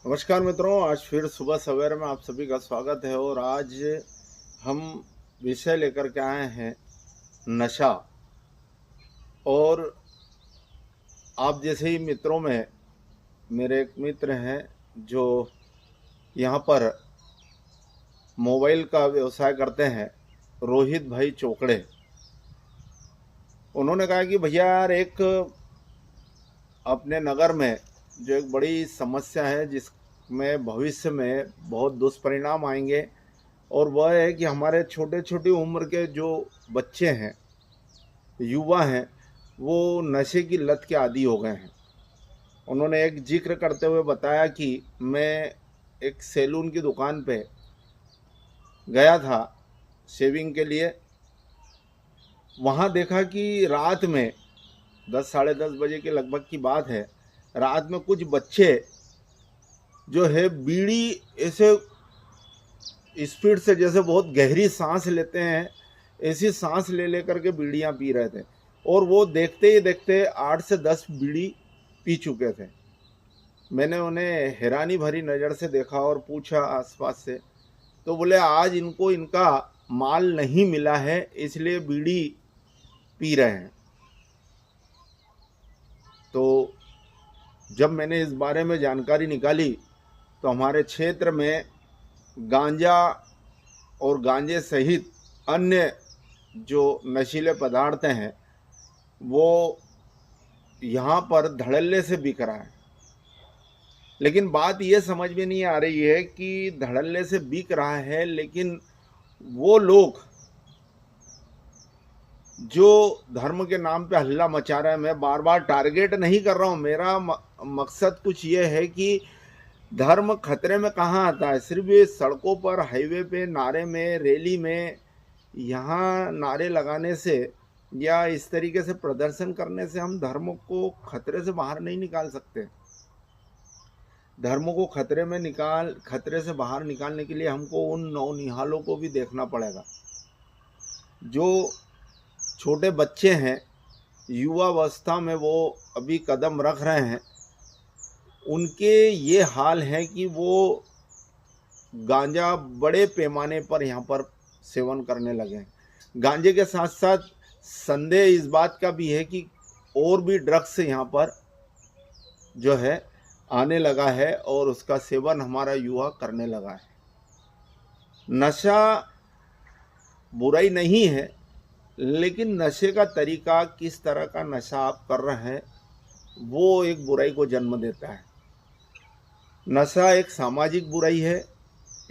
नमस्कार मित्रों, आज फिर सुबह सवेरे में आप सभी का स्वागत है। और आज हम विषय लेकर के आए हैं नशा। और आप जैसे ही मित्रों में मेरे एक मित्र हैं जो यहाँ पर मोबाइल का व्यवसाय करते हैं, रोहित भाई चोकड़े। उन्होंने कहा कि भैया यार, एक अपने नगर में जो एक बड़ी समस्या है जिसमें भविष्य में बहुत दुष्परिणाम आएंगे, और वह है कि हमारे छोटे छोटी उम्र के जो बच्चे हैं, युवा हैं, वो नशे की लत के आदी हो गए हैं। उन्होंने एक जिक्र करते हुए बताया कि मैं एक सैलून की दुकान पे गया था शेविंग के लिए। वहाँ देखा कि रात में 10 साढ़े 10 बजे के लगभग की बात है, रात में कुछ बच्चे जो है बीड़ी ऐसे स्पीड से, जैसे बहुत गहरी सांस लेते हैं, ऐसी सांस ले लेकर के बीड़ियाँ पी रहे थे। और वो देखते ही देखते 8 से 10 बीड़ी पी चुके थे। मैंने उन्हें हैरानी भरी नज़र से देखा और पूछा आसपास से, तो बोले आज इनको इनका माल नहीं मिला है, इसलिए बीड़ी पी रहे हैं। तो जब मैंने इस बारे में जानकारी निकाली तो हमारे क्षेत्र में गांजा और गांजे सहित अन्य जो नशीले पदार्थ हैं वो यहाँ पर धड़ल्ले से बिक रहा है। लेकिन बात ये समझ में नहीं आ रही है कि धड़ल्ले से बिक रहा है, लेकिन वो लोग जो धर्म के नाम पे हल्ला मचा रहे हैं, मैं बार बार टारगेट नहीं कर रहा हूँ, मेरा मकसद कुछ ये है कि धर्म खतरे में कहाँ आता है। सिर्फ ये सड़कों पर, हाईवे पे, नारे में, रैली में, यहाँ नारे लगाने से या इस तरीके से प्रदर्शन करने से हम धर्म को खतरे से बाहर नहीं निकाल सकते। धर्म को खतरे से बाहर निकालने के लिए हमको उन नौनिहालों को भी देखना पड़ेगा जो छोटे बच्चे हैं, युवावस्था में वो अभी कदम रख रहे हैं। उनके ये हाल है कि वो गांजा बड़े पैमाने पर यहाँ पर सेवन करने लगे हैं। गांजे के साथ साथ संदेह इस बात का भी है कि और भी ड्रग्स यहाँ पर जो है आने लगा है और उसका सेवन हमारा युवा करने लगा है। नशा बुराई नहीं है, लेकिन नशे का तरीका, किस तरह का नशा आप कर रहे हैं, वो एक बुराई को जन्म देता है। नशा एक सामाजिक बुराई है,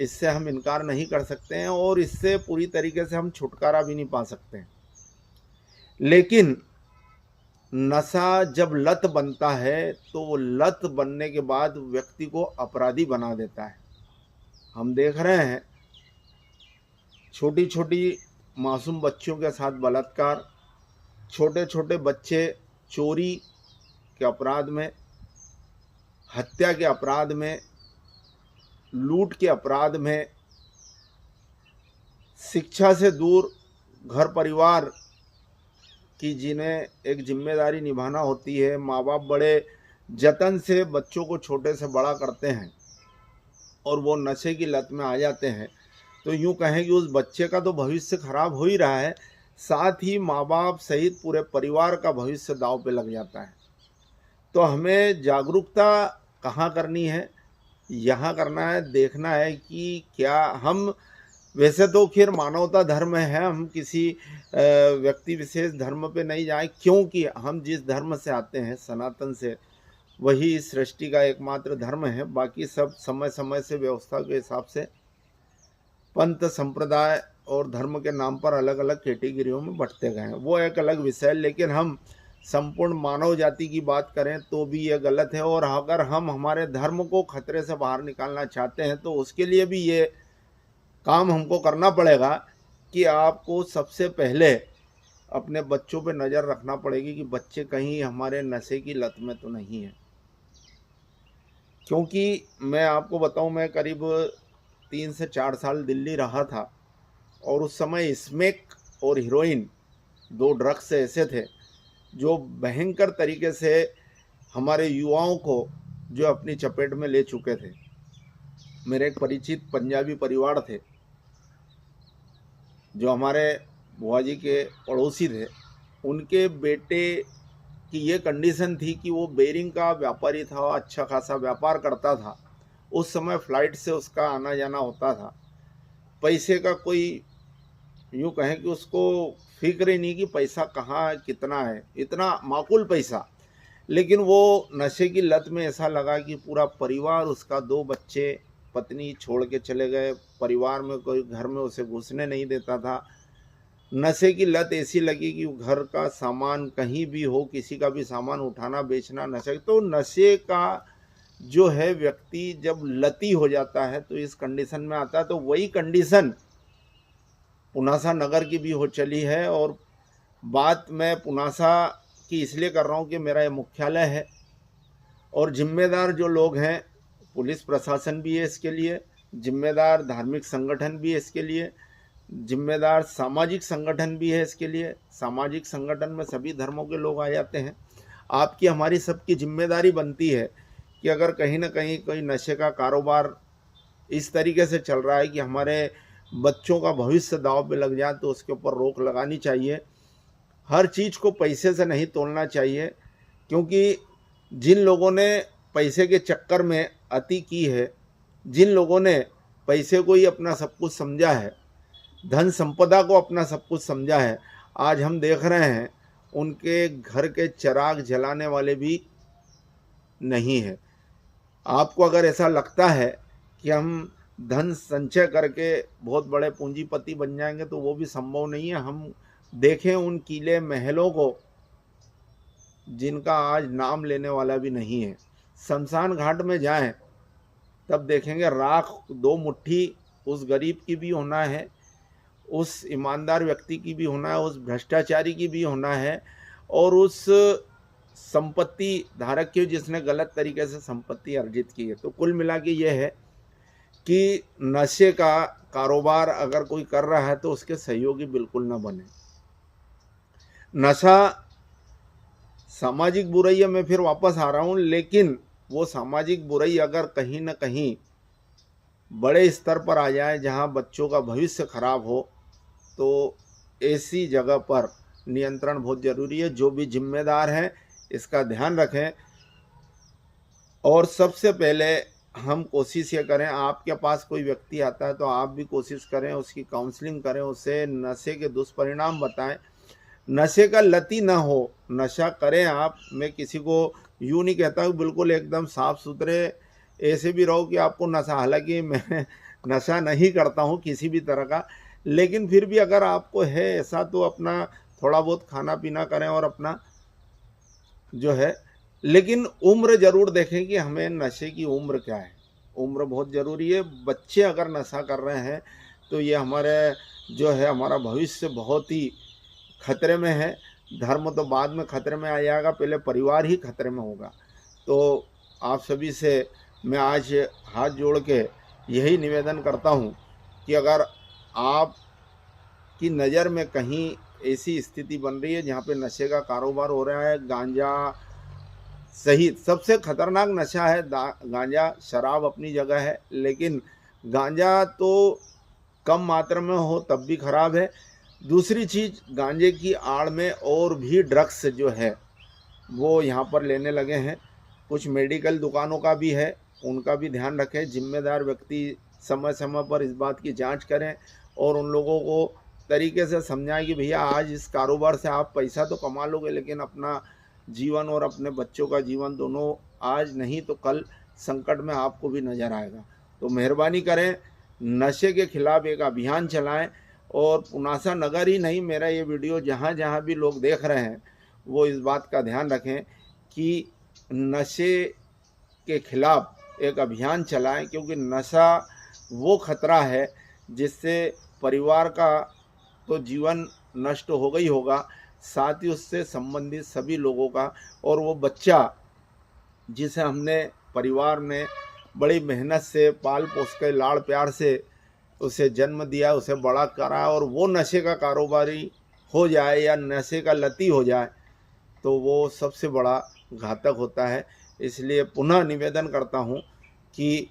इससे हम इनकार नहीं कर सकते हैं और इससे पूरी तरीके से हम छुटकारा भी नहीं पा सकते हैं। लेकिन नशा जब लत बनता है तो वो लत बनने के बाद व्यक्ति को अपराधी बना देता है। हम देख रहे हैं छोटी छोटी मासूम बच्चियों के साथ बलात्कार, छोटे छोटे बच्चे चोरी के अपराध में, हत्या के अपराध में, लूट के अपराध में, शिक्षा से दूर घर परिवार की जिन्हें एक जिम्मेदारी निभाना होती है, माँ बाप बड़े जतन से बच्चों को छोटे से बड़ा करते हैं और वो नशे की लत में आ जाते हैं, तो यूँ कहें कि उस बच्चे का तो भविष्य खराब हो ही रहा है, साथ ही माँ बाप सहित पूरे परिवार का भविष्य दांव पे लग जाता है। तो हमें जागरूकता कहाँ करनी है, यहाँ करना है, देखना है कि क्या हम, वैसे तो फिर मानवता धर्म है, हम किसी व्यक्ति विशेष धर्म पे नहीं जाए, क्योंकि हम जिस धर्म से आते हैं, सनातन से, वही इस सृष्टि का एकमात्र धर्म है। बाकी सब समय समय से व्यवस्था के हिसाब से पंथ, संप्रदाय और धर्म के नाम पर अलग अलग कैटेगरियों में बंटते गए हैं, वो एक अलग विषय है। लेकिन हम संपूर्ण मानव जाति की बात करें तो भी ये गलत है। और अगर हम हमारे धर्म को खतरे से बाहर निकालना चाहते हैं तो उसके लिए भी ये काम हमको करना पड़ेगा कि आपको सबसे पहले अपने बच्चों पे नज़र रखना पड़ेगी कि बच्चे कहीं हमारे नशे की लत में तो नहीं है। क्योंकि मैं आपको बताऊं, मैं करीब 3 से 4 साल दिल्ली रहा था और उस समय स्मैक और हीरोइन, दो ड्रग्स ऐसे थे जो भयंकर तरीके से हमारे युवाओं को जो अपनी चपेट में ले चुके थे। मेरे एक परिचित पंजाबी परिवार थे जो हमारे बुआ जी के पड़ोसी थे। उनके बेटे की ये कंडीशन थी कि वो बेरिंग का व्यापारी था, अच्छा खासा व्यापार करता था। उस समय फ्लाइट से उसका आना जाना होता था। पैसे का कोई यूँ कहें कि उसको फिक्र ही नहीं कि पैसा कहाँ कितना है, इतना माकूल पैसा। लेकिन वो नशे की लत में ऐसा लगा कि पूरा परिवार उसका, 2 बच्चे, पत्नी छोड़ के चले गए। परिवार में कोई घर में उसे घुसने नहीं देता था। नशे की लत ऐसी लगी कि घर का सामान कहीं भी हो, किसी का भी सामान उठाना बेचना नशे। तो नशे का जो है व्यक्ति जब लती हो जाता है तो इस कंडीशन में आता है। तो वही कंडीशन पुनासा नगर की भी हो चली है। और बात मैं पुनासा की इसलिए कर रहा हूँ कि मेरा ये मुख्यालय है और जिम्मेदार जो लोग हैं, पुलिस प्रशासन भी है इसके लिए, जिम्मेदार धार्मिक संगठन भी है इसके लिए, जिम्मेदार सामाजिक संगठन भी है इसके लिए। सामाजिक संगठन में सभी धर्मों के लोग आ जाते हैं। आपकी हमारी सबकी जिम्मेदारी बनती है कि अगर कहीं ना कहीं कोई नशे का कारोबार इस तरीके से चल रहा है कि हमारे बच्चों का भविष्य दांव पे लग जाए तो उसके ऊपर रोक लगानी चाहिए। हर चीज़ को पैसे से नहीं तोलना चाहिए, क्योंकि जिन लोगों ने पैसे के चक्कर में अति की है, जिन लोगों ने पैसे को ही अपना सब कुछ समझा है, धन संपदा को अपना सब कुछ समझा है, आज हम देख रहे हैं उनके घर के चिराग जलाने वाले भी नहीं है। आपको अगर ऐसा लगता है कि हम धन संचय करके बहुत बड़े पूंजीपति बन जाएंगे तो वो भी संभव नहीं है। हम देखें उन किले महलों को जिनका आज नाम लेने वाला भी नहीं है। शमशान घाट में जाएं तब देखेंगे राख 2 मुट्ठी उस गरीब की भी होना है, उस ईमानदार व्यक्ति की भी होना है, उस भ्रष्टाचारी की भी होना है, और उस संपत्ति धारक की जिसने गलत तरीके से संपत्ति अर्जित की है। तो कुल मिला के ये है कि नशे का कारोबार अगर कोई कर रहा है तो उसके सहयोगी बिल्कुल ना बने। नशा सामाजिक बुराई है, मैं फिर वापस आ रहा हूँ, लेकिन वो सामाजिक बुराई अगर कहीं ना कहीं बड़े स्तर पर आ जाए जहाँ बच्चों का भविष्य खराब हो तो ऐसी जगह पर नियंत्रण बहुत ज़रूरी है। जो भी जिम्मेदार हैं इसका ध्यान रखें। और सबसे पहले हम कोशिश ये करें, आपके पास कोई व्यक्ति आता है तो आप भी कोशिश करें, उसकी काउंसलिंग करें, उसे नशे के दुष्परिणाम बताएं। नशे का लती ना हो, नशा करें आप। मैं किसी को यूँ नहीं कहता हूँ बिल्कुल एकदम साफ सुथरे ऐसे भी रहो कि आपको नशा, हालांकि मैं नशा नहीं करता हूँ किसी भी तरह का, लेकिन फिर भी अगर आपको है ऐसा तो अपना थोड़ा बहुत खाना पीना करें और अपना जो है, लेकिन उम्र ज़रूर देखें कि हमें नशे की उम्र क्या है। उम्र बहुत ज़रूरी है। बच्चे अगर नशा कर रहे हैं तो ये हमारे जो है हमारा भविष्य बहुत ही खतरे में है। धर्म तो बाद में खतरे में आ जाएगा, पहले परिवार ही खतरे में होगा। तो आप सभी से मैं आज हाथ जोड़ के यही निवेदन करता हूँ कि अगर आप की नज़र में कहीं ऐसी स्थिति बन रही है जहाँ पे नशे का कारोबार हो रहा है, गांजा सहित सबसे खतरनाक नशा है गांजा, शराब अपनी जगह है, लेकिन गांजा तो कम मात्रा में हो तब भी खराब है। दूसरी चीज़, गांजे की आड़ में और भी ड्रग्स जो है वो यहाँ पर लेने लगे हैं। कुछ मेडिकल दुकानों का भी है, उनका भी ध्यान रखें। जिम्मेदार व्यक्ति समय समय पर इस बात की जांच करें और उन लोगों को तरीके से समझाएं कि भैया आज इस कारोबार से आप पैसा तो कमा लोगे, लेकिन अपना जीवन और अपने बच्चों का जीवन दोनों आज नहीं तो कल संकट में आपको भी नज़र आएगा। तो मेहरबानी करें, नशे के खिलाफ एक अभियान चलाएं। और पुनासा नगर ही नहीं, मेरा ये वीडियो जहाँ जहाँ भी लोग देख रहे हैं वो इस बात का ध्यान रखें कि नशे के खिलाफ एक अभियान चलाएं, क्योंकि नशा वो खतरा है जिससे परिवार का तो जीवन नष्ट होगा ही होगा, साथ ही उससे संबंधित सभी लोगों का। और वो बच्चा जिसे हमने परिवार में बड़ी मेहनत से पाल पोस के लाड़ प्यार से उसे जन्म दिया, उसे बड़ा करा, और वो नशे का कारोबारी हो जाए या नशे का लती हो जाए तो वो सबसे बड़ा घातक होता है। इसलिए पुनः निवेदन करता हूँ कि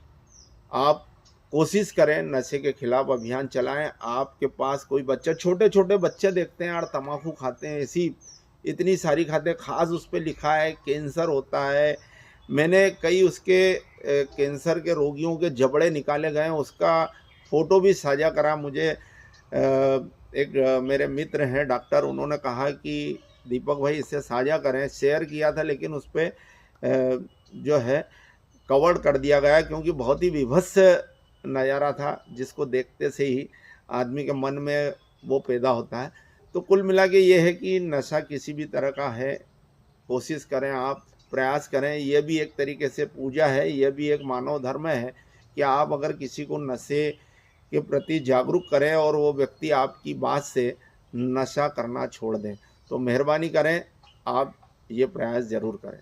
आप कोशिश करें, नशे के खिलाफ अभियान चलाएं। आपके पास कोई बच्चा, छोटे छोटे बच्चे देखते हैं यार तम्बाकू खाते हैं, ऐसी इतनी सारी खाते हैं, खास उस पर लिखा है कैंसर होता है। मैंने कई उसके कैंसर के रोगियों के जबड़े निकाले गए, उसका फ़ोटो भी साझा करा मुझे। एक मेरे मित्र हैं डॉक्टर, उन्होंने कहा कि दीपक भाई इसे साझा करें, शेयर किया था लेकिन उस पर जो है कवर कर दिया गया क्योंकि बहुत ही विभत्स नज़ारा था, जिसको देखते से ही आदमी के मन में वो पैदा होता है। तो कुल मिला के ये है कि नशा किसी भी तरह का है, कोशिश करें, आप प्रयास करें। ये भी एक तरीके से पूजा है, ये भी एक मानव धर्म है कि आप अगर किसी को नशे के प्रति जागरूक करें और वो व्यक्ति आपकी बात से नशा करना छोड़ दें, तो मेहरबानी करें, आप ये प्रयास ज़रूर करें।